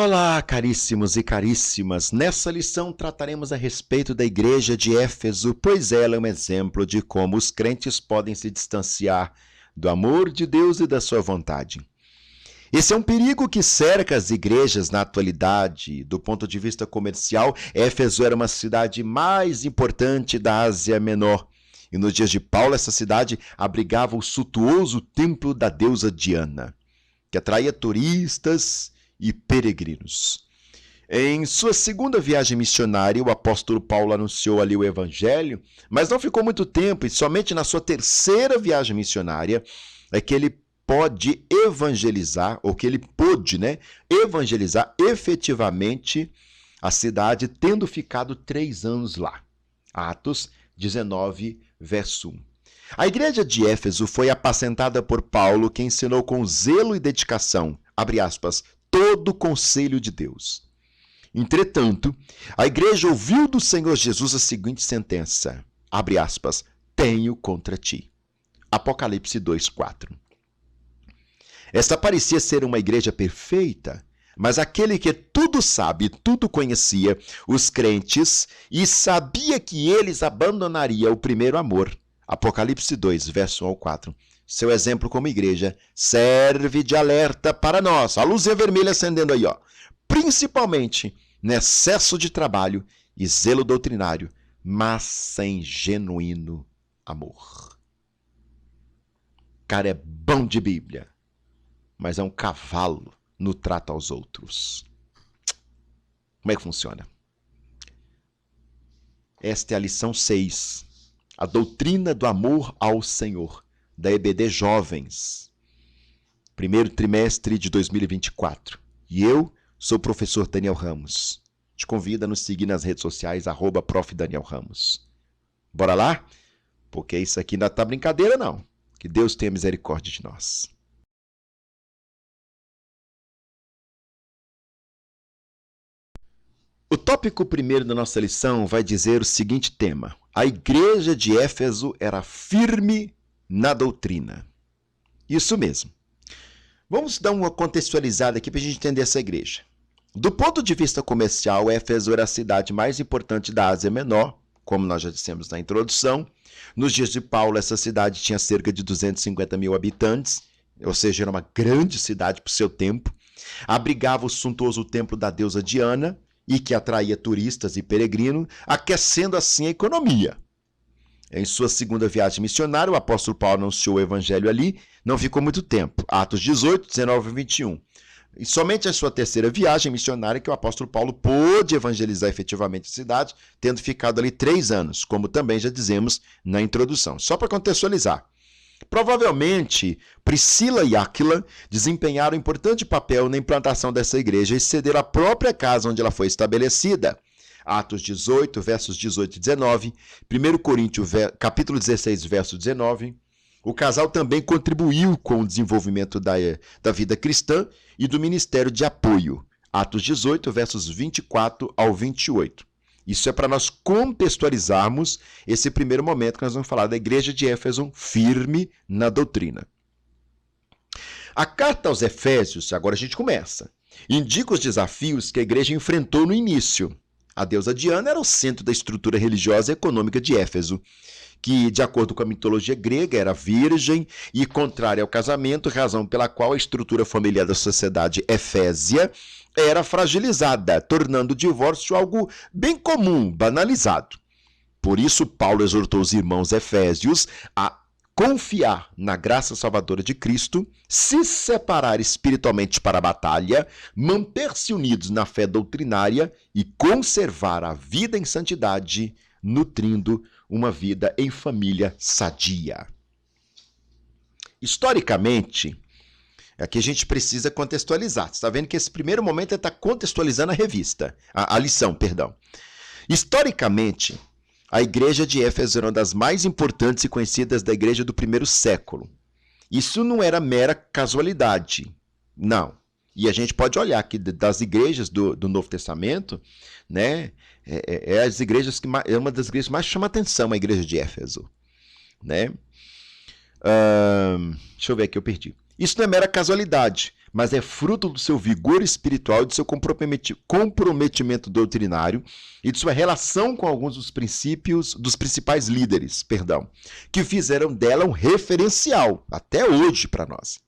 Olá, caríssimos e caríssimas. Nessa lição trataremos a respeito da igreja de Éfeso, pois ela é um exemplo de como os crentes podem se distanciar do amor de Deus e da sua vontade. Esse é um perigo que cerca as igrejas na atualidade. Do ponto de vista comercial, Éfeso era uma cidade mais importante da Ásia Menor. E nos dias de Paulo, essa cidade abrigava o suntuoso templo da deusa Diana, que atraía turistas e peregrinos. Em sua segunda viagem missionária, o apóstolo Paulo anunciou ali o evangelho, mas não ficou muito tempo, e somente na sua terceira viagem missionária é que ele pode evangelizar, ou que ele pôde, evangelizar efetivamente a cidade, tendo ficado 3 anos lá. Atos 19, verso 1. A igreja de Éfeso foi apacentada por Paulo, que ensinou com zelo e dedicação, abre aspas, todo o conselho de Deus. Entretanto, a igreja ouviu do Senhor Jesus a seguinte sentença, abre aspas, tenho contra ti. Apocalipse 2:4. Esta parecia ser uma igreja perfeita, mas aquele que tudo sabe, tudo conhecia, os crentes, e sabia que eles abandonariam o primeiro amor. Apocalipse 2, verso 1 ao 4. Seu exemplo como igreja serve de alerta para nós. A luzinha vermelha acendendo aí, ó. Principalmente no excesso de trabalho e zelo doutrinário, mas sem genuíno amor. O cara é bom de Bíblia, mas é um cavalo no trato aos outros. Como é que funciona? Esta é a lição 6. A doutrina do amor ao Senhor, da EBD Jovens, primeiro trimestre de 2024. E eu sou o professor Daniel Ramos. Te convido a nos seguir nas redes sociais, @Prof. Daniel Ramos. Bora lá? Porque isso aqui não tá brincadeira, não. Que Deus tenha misericórdia de nós. O tópico primeiro da nossa lição vai dizer o seguinte tema. A igreja de Éfeso era firme na doutrina. Isso mesmo. Vamos dar uma contextualizada aqui para a gente entender essa igreja. Do ponto de vista comercial, Éfeso era a cidade mais importante da Ásia Menor, como nós já dissemos na introdução. Nos dias de Paulo, essa cidade tinha cerca de 250 mil habitantes, ou seja, era uma grande cidade para o seu tempo. Abrigava o suntuoso templo da deusa Diana, e que atraía turistas e peregrinos, aquecendo assim a economia. Em sua segunda viagem missionária, o apóstolo Paulo anunciou o evangelho ali, não ficou muito tempo, Atos 18, 19 e 21. E somente em sua terceira viagem missionária que o apóstolo Paulo pôde evangelizar efetivamente a cidade, tendo ficado ali 3 anos, como também já dizemos na introdução. Só para contextualizar. Provavelmente, Priscila e Áquila desempenharam um importante papel na implantação dessa igreja e cederam a própria casa onde ela foi estabelecida. Atos 18, versos 18 e 19, 1 Coríntios, capítulo 16, verso 19. O casal também contribuiu com o desenvolvimento da vida cristã e do ministério de apoio. Atos 18, versos 24 ao 28. Isso é para nós contextualizarmos esse primeiro momento que nós vamos falar da igreja de Éfeso firme na doutrina. A carta aos Efésios, agora a gente começa, indica os desafios que a igreja enfrentou no início. A deusa Diana era o centro da estrutura religiosa e econômica de Éfeso, que, de acordo com a mitologia grega, era virgem e contrária ao casamento, razão pela qual a estrutura familiar da sociedade efésia era fragilizada, tornando o divórcio algo bem comum, banalizado. Por isso, Paulo exortou os irmãos efésios a confiar na graça salvadora de Cristo, se separar espiritualmente para a batalha, manter-se unidos na fé doutrinária e conservar a vida em santidade, nutrindo uma vida em família sadia. Historicamente, aqui a gente precisa contextualizar. Você está vendo que esse primeiro momento está contextualizando a lição. Historicamente, a igreja de Éfeso era uma das mais importantes e conhecidas da igreja do primeiro século. Isso não era mera casualidade, não. E a gente pode olhar que das igrejas do Novo Testamento, né, é uma das igrejas que mais chama atenção, a igreja de Éfeso. Né? Deixa eu ver aqui, eu perdi. Isso não é mera casualidade, mas é fruto do seu vigor espiritual, do seu comprometimento doutrinário e de sua relação com alguns dos principais líderes, que fizeram dela um referencial até hoje para nós.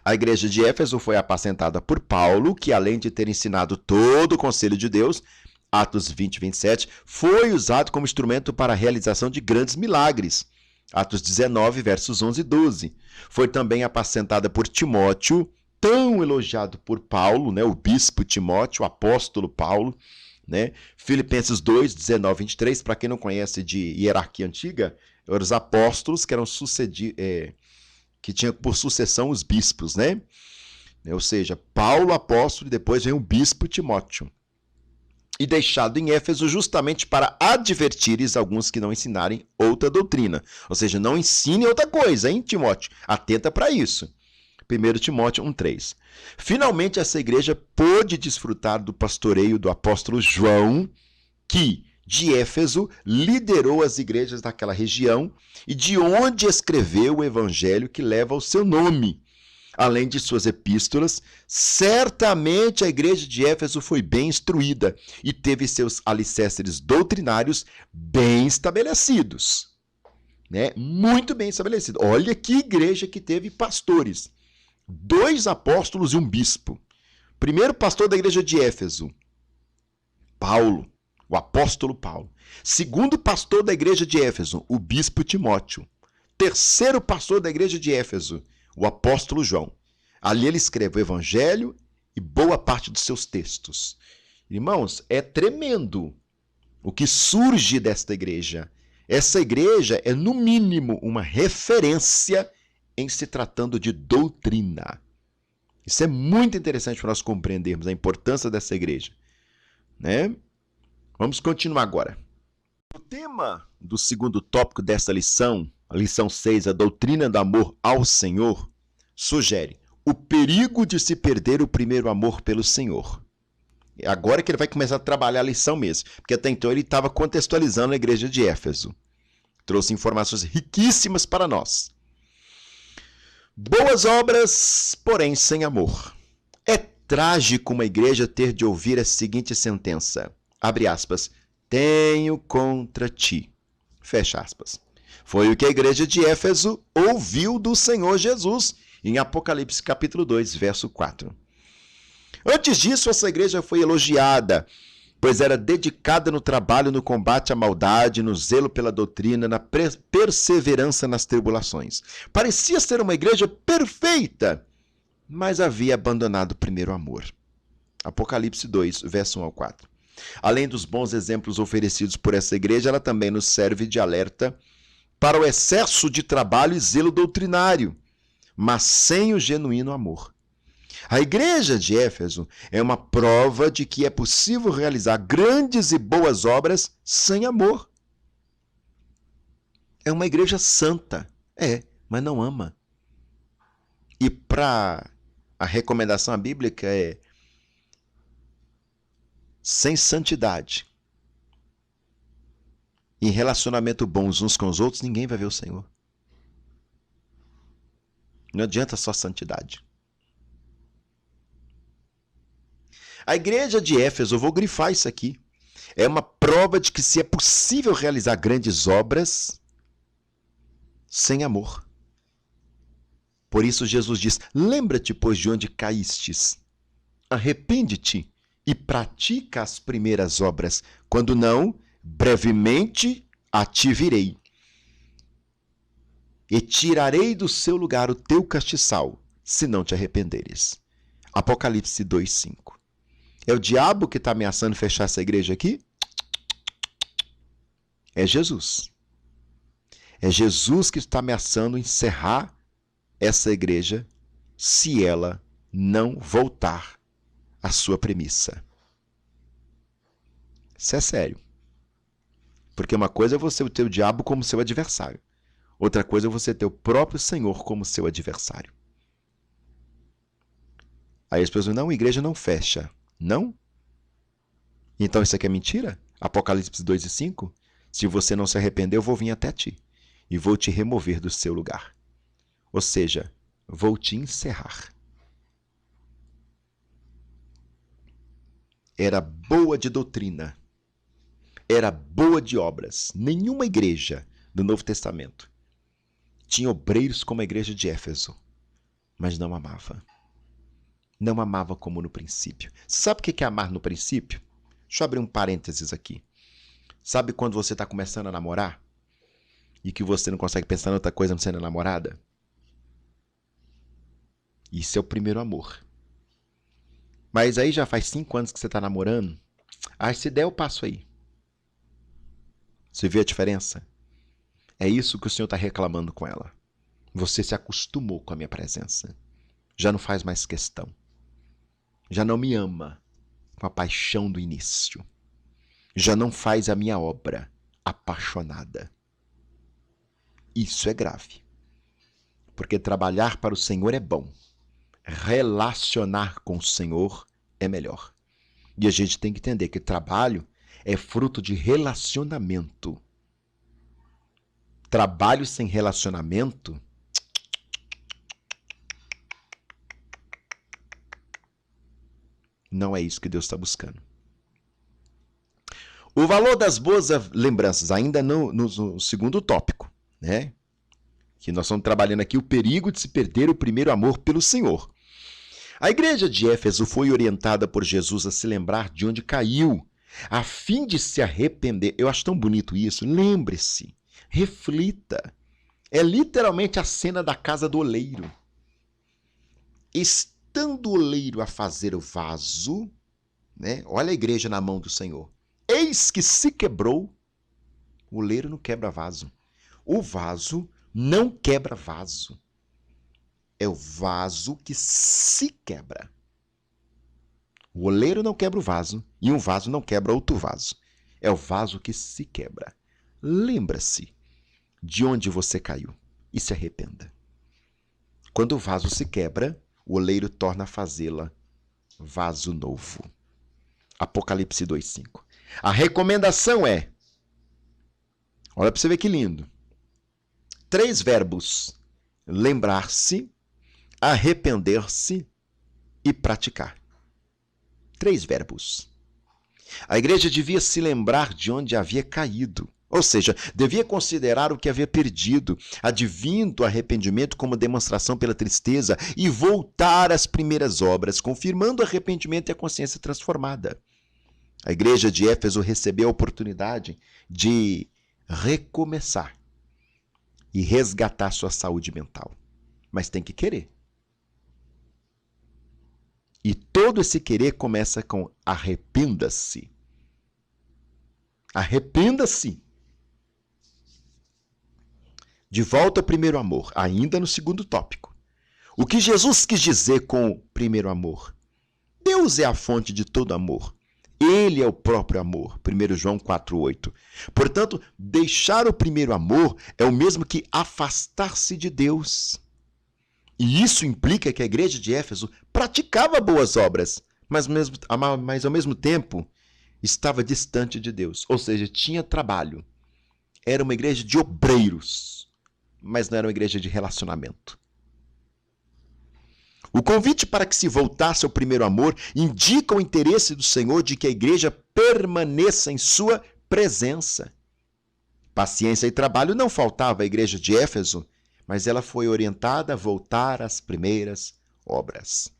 A igreja de Éfeso foi apacentada por Paulo, que além de ter ensinado todo o conselho de Deus, Atos 20 e 27, foi usado como instrumento para a realização de grandes milagres. Atos 19, versos 11 e 12. Foi também apacentada por Timóteo, tão elogiado por Paulo, o bispo Timóteo, o apóstolo Paulo. Filipenses 2, 19 e 23, para quem não conhece de hierarquia antiga, eram os apóstolos que eram que tinham por sucessão os bispos, Ou seja, Paulo, apóstolo, e depois vem o bispo Timóteo. E deixado em Éfeso justamente para advertires alguns que não ensinarem outra doutrina. Ou seja, não ensine outra coisa, hein, Timóteo? Atenta para isso. 1 Timóteo 1,3. Finalmente, essa igreja pôde desfrutar do pastoreio do apóstolo João, que, de Éfeso, liderou as igrejas daquela região e de onde escreveu o evangelho que leva o seu nome. Além de suas epístolas, certamente a igreja de Éfeso foi bem instruída e teve seus alicerces doutrinários bem estabelecidos. Muito bem estabelecido. Olha que igreja que teve pastores. 2 apóstolos e um bispo. Primeiro pastor da igreja de Éfeso, Paulo, o apóstolo Paulo. Segundo pastor da igreja de Éfeso, o bispo Timóteo. Terceiro pastor da igreja de Éfeso, o apóstolo João. Ali ele escreve o evangelho e boa parte dos seus textos. Irmãos, é tremendo o que surge desta igreja. Essa igreja é, no mínimo, uma referência em se tratando de doutrina. Isso é muito interessante para nós compreendermos a importância dessa igreja. Vamos continuar agora. O tema do segundo tópico dessa lição, a lição 6, a doutrina do amor ao Senhor, sugere o perigo de se perder o primeiro amor pelo Senhor. Agora que ele vai começar a trabalhar a lição mesmo, porque até então ele estava contextualizando a igreja de Éfeso. Trouxe informações riquíssimas para nós. Boas obras, porém sem amor. É trágico uma igreja ter de ouvir a seguinte sentença, abre aspas, tenho contra ti, fecha aspas. Foi o que a igreja de Éfeso ouviu do Senhor Jesus em Apocalipse capítulo 2, verso 4. Antes disso, essa igreja foi elogiada, pois era dedicada no trabalho, no combate à maldade, no zelo pela doutrina, na perseverança nas tribulações. Parecia ser uma igreja perfeita, mas havia abandonado o primeiro amor. Apocalipse 2, verso 1 ao 4. Além dos bons exemplos oferecidos por essa igreja, ela também nos serve de alerta para o excesso de trabalho e zelo doutrinário, mas sem o genuíno amor. A igreja de Éfeso é uma prova de que é possível realizar grandes e boas obras sem amor. É uma igreja santa, mas não ama. E para a recomendação bíblica é sem santidade, em relacionamento bons uns com os outros, ninguém vai ver o Senhor. Não adianta só santidade. A igreja de Éfeso, eu vou grifar isso aqui, é uma prova de que se é possível realizar grandes obras sem amor. Por isso Jesus diz, lembra-te, pois, de onde caístes, arrepende-te e pratica as primeiras obras, quando não, brevemente a ti virei. E tirarei do seu lugar o teu castiçal, se não te arrependeres. Apocalipse 2:5. É o diabo que está ameaçando fechar essa igreja aqui? É Jesus. É Jesus que está ameaçando encerrar essa igreja se ela não voltar à sua premissa. Isso é sério. Porque uma coisa é você ter o diabo como seu adversário. Outra coisa é você ter o próprio Senhor como seu adversário. Aí as pessoas não, a igreja não fecha. Não? Então isso aqui é mentira? Apocalipse 2:5? Se você não se arrepender, eu vou vir até ti e vou te remover do seu lugar. Ou seja, vou te encerrar. Era boa de doutrina, era boa de obras. Nenhuma igreja do Novo Testamento tinha obreiros como a igreja de Éfeso, mas não amava. Não amava como no princípio. Você sabe o que é amar no princípio? Deixa eu abrir um parênteses aqui. Sabe quando você está começando a namorar e que você não consegue pensar em outra coisa não sendo namorada? Isso é o primeiro amor. Mas aí já faz 5 anos que você está namorando. Aí se der, eu passo aí. Você vê a diferença? É isso que o Senhor está reclamando com ela. Você se acostumou com a minha presença. Já não faz mais questão. Já não me ama com a paixão do início. Já não faz a minha obra apaixonada. Isso é grave. Porque trabalhar para o Senhor é bom. Relacionar com o Senhor é melhor. E a gente tem que entender que trabalho é fruto de relacionamento. Trabalho sem relacionamento não é isso que Deus está buscando. O valor das boas lembranças, ainda no segundo tópico, né? Que nós estamos trabalhando aqui o perigo de se perder o primeiro amor pelo Senhor. A igreja de Éfeso foi orientada por Jesus a se lembrar de onde caiu, a fim de se arrepender. Eu acho tão bonito isso. Lembre-se, reflita. É literalmente a cena da casa do oleiro. Estando o oleiro a fazer o vaso, né? Olha a igreja na mão do Senhor. Eis que se quebrou. O oleiro não quebra vaso. O vaso não quebra vaso. É o vaso que se quebra. O oleiro não quebra o vaso e um vaso não quebra outro vaso. É o vaso que se quebra. Lembra-se de onde você caiu e se arrependa. Quando o vaso se quebra, o oleiro torna a fazê-la vaso novo. Apocalipse 2:5. A recomendação é, olha para você ver que lindo, 3 verbos: lembrar-se, arrepender-se e praticar. 3 verbos. A igreja devia se lembrar de onde havia caído, ou seja, devia considerar o que havia perdido, advindo o arrependimento como demonstração pela tristeza e voltar às primeiras obras, confirmando o arrependimento e a consciência transformada. A igreja de Éfeso recebeu a oportunidade de recomeçar e resgatar sua saúde mental, mas tem que querer. E todo esse querer começa com arrependa-se. Arrependa-se. De volta ao primeiro amor, ainda no segundo tópico. O que Jesus quis dizer com o primeiro amor? Deus é a fonte de todo amor. Ele é o próprio amor. 1 João 4:8. Portanto, deixar o primeiro amor é o mesmo que afastar-se de Deus. E isso implica que a igreja de Éfeso praticava boas obras, mas ao mesmo tempo estava distante de Deus. Ou seja, tinha trabalho. Era uma igreja de obreiros, mas não era uma igreja de relacionamento. O convite para que se voltasse ao primeiro amor indica o interesse do Senhor de que a igreja permaneça em sua presença. Paciência e trabalho não faltava à igreja de Éfeso, mas ela foi orientada a voltar às primeiras obras.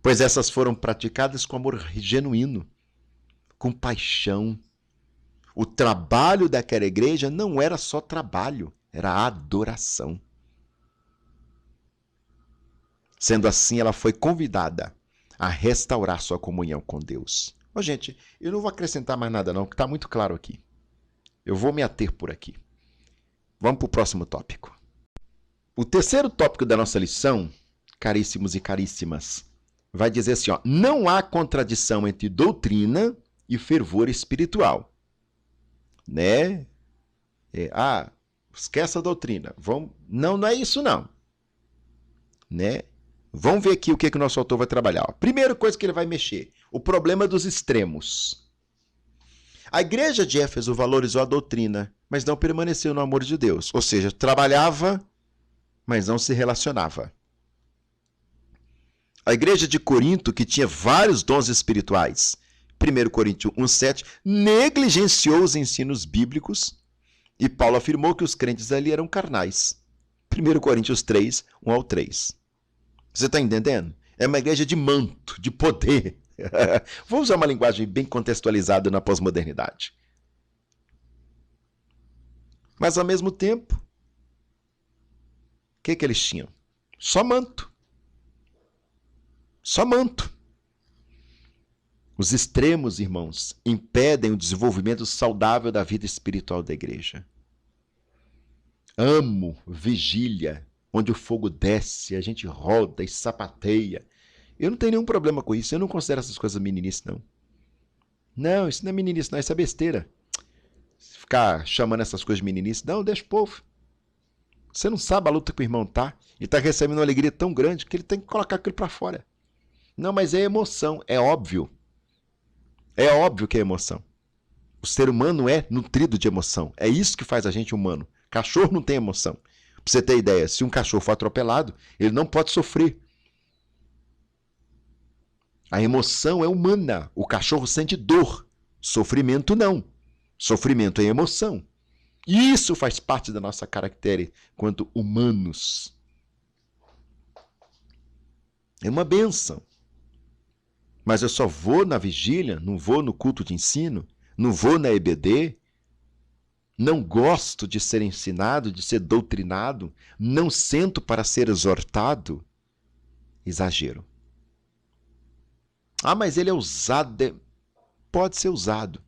Pois essas foram praticadas com amor genuíno, com paixão. O trabalho daquela igreja não era só trabalho, era adoração. Sendo assim, ela foi convidada a restaurar sua comunhão com Deus. Gente, eu não vou acrescentar mais nada não, que está muito claro aqui. Eu vou me ater por aqui. Vamos para o próximo tópico. O terceiro tópico da nossa lição, caríssimos e caríssimas, vai dizer assim, não há contradição entre doutrina e fervor espiritual. Né? Esquece a doutrina. Não é isso não. Né? Vamos ver aqui o que o nosso autor vai trabalhar. Primeira coisa que ele vai mexer, o problema dos extremos. A igreja de Éfeso valorizou a doutrina, mas não permaneceu no amor de Deus. Ou seja, trabalhava, mas não se relacionava. A igreja de Corinto, que tinha vários dons espirituais, 1 Coríntios 1,7, negligenciou os ensinos bíblicos e Paulo afirmou que os crentes ali eram carnais. 1 Coríntios 3, 1 ao 3. Você está entendendo? É uma igreja de manto, de poder. Vou usar uma linguagem bem contextualizada na pós-modernidade. Mas, ao mesmo tempo, o que eles tinham? Só manto. Só manto. Os extremos, irmãos, impedem o desenvolvimento saudável da vida espiritual da igreja. Amo vigília, onde o fogo desce, a gente roda e sapateia. Eu não tenho nenhum problema com isso. Eu não considero essas coisas meninice, não. Não, isso não é meninice, não. Isso é besteira. Ficar chamando essas coisas de meninice. Não, deixa o povo. Você não sabe a luta que o irmão tá. Ele está recebendo uma alegria tão grande que ele tem que colocar aquilo para fora. Não, mas é emoção. É óbvio. É óbvio que é emoção. O ser humano é nutrido de emoção. É isso que faz a gente humano. Cachorro não tem emoção. Pra você ter ideia, se um cachorro for atropelado, ele não pode sofrer. A emoção é humana. O cachorro sente dor. Sofrimento não. Sofrimento é emoção. E isso faz parte da nossa característica quanto humanos. É uma bênção. Mas eu só vou na vigília, não vou no culto de ensino, não vou na EBD, não gosto de ser ensinado, de ser doutrinado, não sento para ser exortado. Exagero. Ah, mas ele é usado. Pode ser usado.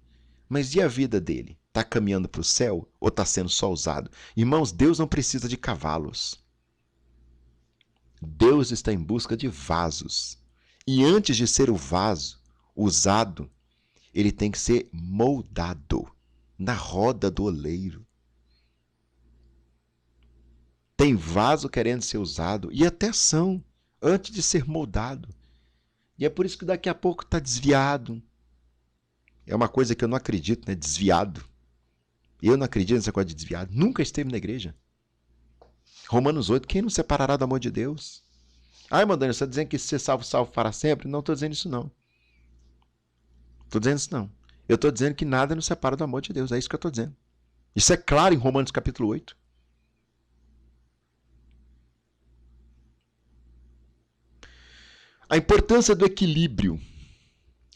Mas e a vida dele? Está caminhando para o céu ou está sendo só usado? Irmãos, Deus não precisa de cavalos. Deus está em busca de vasos. E antes de ser o vaso usado, ele tem que ser moldado na roda do oleiro. Tem vaso querendo ser usado, e até são, antes de ser moldado. E é por isso que daqui a pouco está desviado. É uma coisa que eu não acredito, né? Desviado. Eu não acredito nessa coisa de desviado. Nunca esteve na igreja. Romanos 8, quem não separará do amor de Deus? Ai, irmão Daniel, você está dizendo que ser salvo, salvo para sempre? Não estou dizendo isso, não. Estou dizendo isso, não. Eu estou dizendo que nada nos separa do amor de Deus. É isso que eu estou dizendo. Isso é claro em Romanos capítulo 8. A importância do equilíbrio.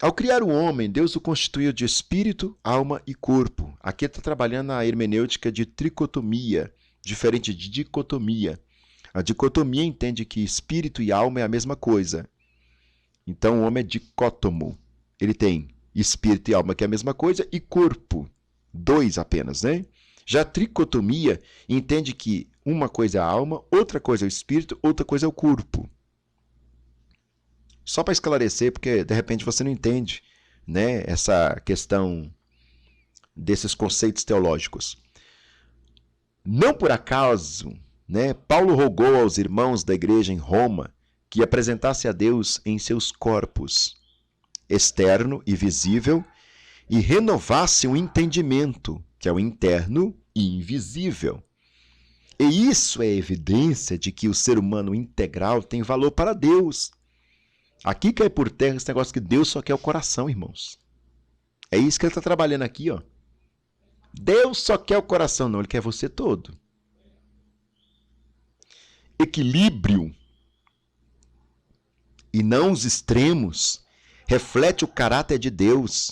Ao criar o homem, Deus o constituiu de espírito, alma e corpo. Aqui está trabalhando a hermenêutica de tricotomia, diferente de dicotomia. A dicotomia entende que espírito e alma é a mesma coisa. Então o homem é dicótomo. Ele tem espírito e alma, que é a mesma coisa, e corpo. 2 apenas, né? Já a tricotomia entende que uma coisa é a alma, outra coisa é o espírito, outra coisa é o corpo. Só para esclarecer, porque de repente você não entende, né, essa questão desses conceitos teológicos. Não por acaso, né, Paulo rogou aos irmãos da igreja em Roma que apresentasse a Deus em seus corpos, externo e visível, e renovasse o entendimento, que é o interno e invisível. E isso é evidência de que o ser humano integral tem valor para Deus. Aqui cai por terra esse negócio que Deus só quer o coração, irmãos. É isso que ele está trabalhando aqui, ó. Deus só quer o coração, não, ele quer você todo. Equilíbrio e não os extremos reflete o caráter de Deus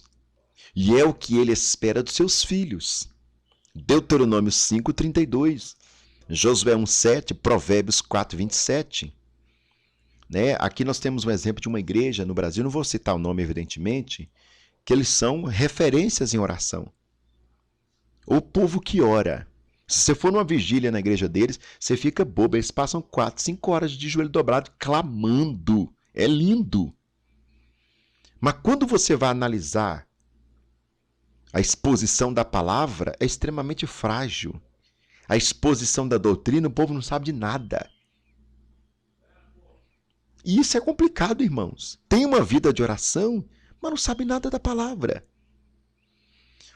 e é o que ele espera dos seus filhos. Deuteronômio 5:32, Josué 1:7, Provérbios 4:27. Né? Aqui nós temos um exemplo de uma igreja no Brasil, não vou citar o nome evidentemente, que eles são referências em oração. O povo que ora. Se você for numa vigília na igreja deles, você fica bobo. Eles passam 4, 5 horas de joelho dobrado clamando. É lindo. Mas quando você vai analisar a exposição da palavra, é extremamente frágil. A exposição da doutrina, o povo não sabe de nada. E isso é complicado, irmãos. Tem uma vida de oração, mas não sabe nada da palavra.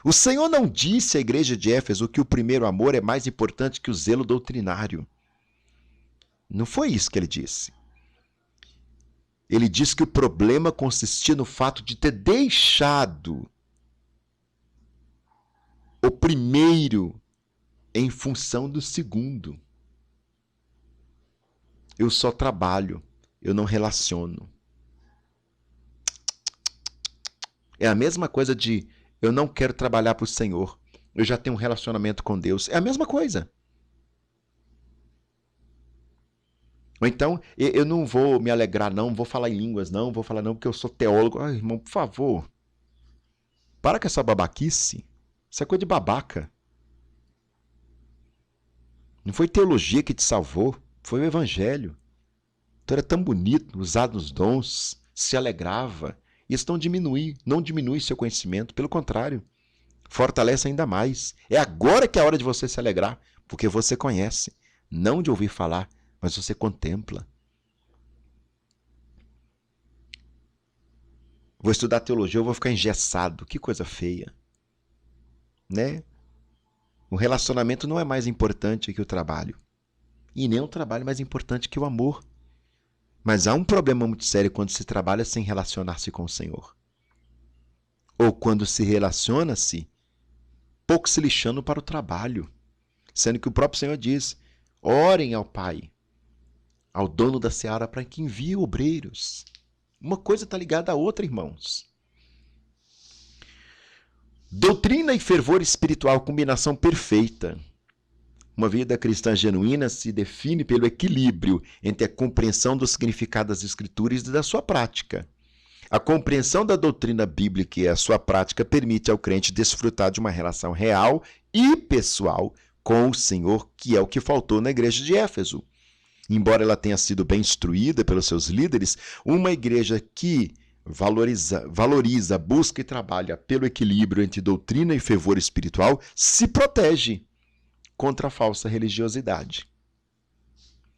O Senhor não disse à igreja de Éfeso que o primeiro amor é mais importante que o zelo doutrinário. Não foi isso que ele disse. Ele disse que o problema consistia no fato de ter deixado o primeiro em função do segundo. Eu só trabalho, eu não relaciono. É a mesma coisa de eu não quero trabalhar para o Senhor, eu já tenho um relacionamento com Deus. É a mesma coisa. Ou então, eu não vou me alegrar, não vou falar em línguas, não vou falar não porque eu sou teólogo. Ai, irmão, por favor, para com essa babaquice. Isso é coisa de babaca. Não foi teologia que te salvou, foi o evangelho. Tu era tão bonito, usado nos dons, se alegrava. Isso não diminui seu conhecimento, pelo contrário, fortalece ainda mais. É agora que é a hora de você se alegrar, porque você conhece, não de ouvir falar, mas você contempla. Vou estudar teologia, eu vou ficar engessado. Que coisa feia. Né? O relacionamento não é mais importante que o trabalho. E nem o trabalho é mais importante que o amor. Mas há um problema muito sério quando se trabalha sem relacionar-se com o Senhor. Ou quando se relaciona-se pouco se lixando para o trabalho. Sendo que o próprio Senhor diz, orem ao Pai, ao dono da seara, para que envie obreiros. Uma coisa está ligada à outra, irmãos. Doutrina e fervor espiritual, combinação perfeita. Uma vida cristã genuína se define pelo equilíbrio entre a compreensão do significado das Escrituras e da sua prática. A compreensão da doutrina bíblica e a sua prática permite ao crente desfrutar de uma relação real e pessoal com o Senhor, que é o que faltou na igreja de Éfeso. Embora ela tenha sido bem instruída pelos seus líderes, uma igreja que valoriza, busca e trabalha pelo equilíbrio entre doutrina e fervor espiritual se protege contra a falsa religiosidade.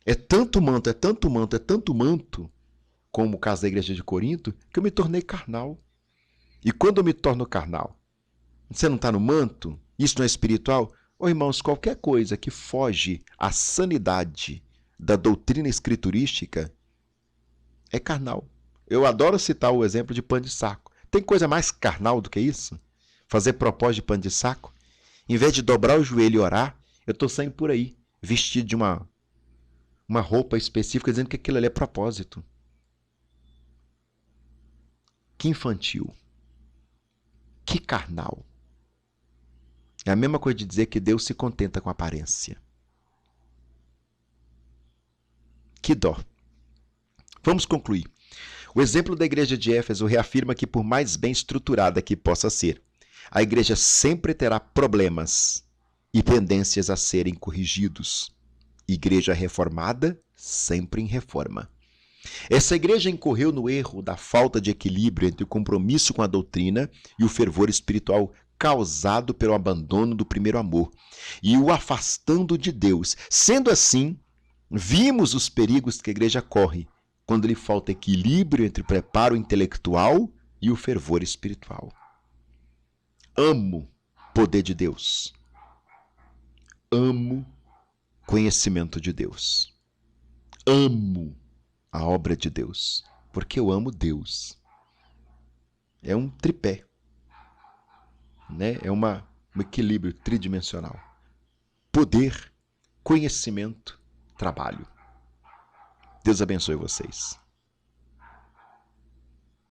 É tanto manto, é tanto manto, é tanto manto, como o caso da igreja de Corinto, que eu me tornei carnal. E quando eu me torno carnal, você não está no manto? Isso não é espiritual? Ô, irmãos, qualquer coisa que foge à sanidade da doutrina escriturística é carnal. Eu adoro citar o exemplo de pano de saco. Tem coisa mais carnal do que isso? Fazer propósito de pano de saco? Em vez de dobrar o joelho e orar, eu estou saindo por aí, vestido de uma roupa específica, dizendo que aquilo ali é propósito. Que infantil. Que carnal. É a mesma coisa de dizer que Deus se contenta com a aparência. Que dó. Vamos concluir. O exemplo da igreja de Éfeso reafirma que, por mais bem estruturada que possa ser, a igreja sempre terá problemas e pendências a serem corrigidos. Igreja reformada, sempre em reforma. Essa igreja incorreu no erro da falta de equilíbrio entre o compromisso com a doutrina e o fervor espiritual causado pelo abandono do primeiro amor e o afastando de Deus. Sendo assim, vimos os perigos que a igreja corre quando lhe falta equilíbrio entre o preparo intelectual e o fervor espiritual. Amo o poder de Deus. Amo conhecimento de Deus. Amo a obra de Deus, porque eu amo Deus. É um tripé, né? É um equilíbrio tridimensional. Poder, conhecimento, trabalho. Deus abençoe vocês.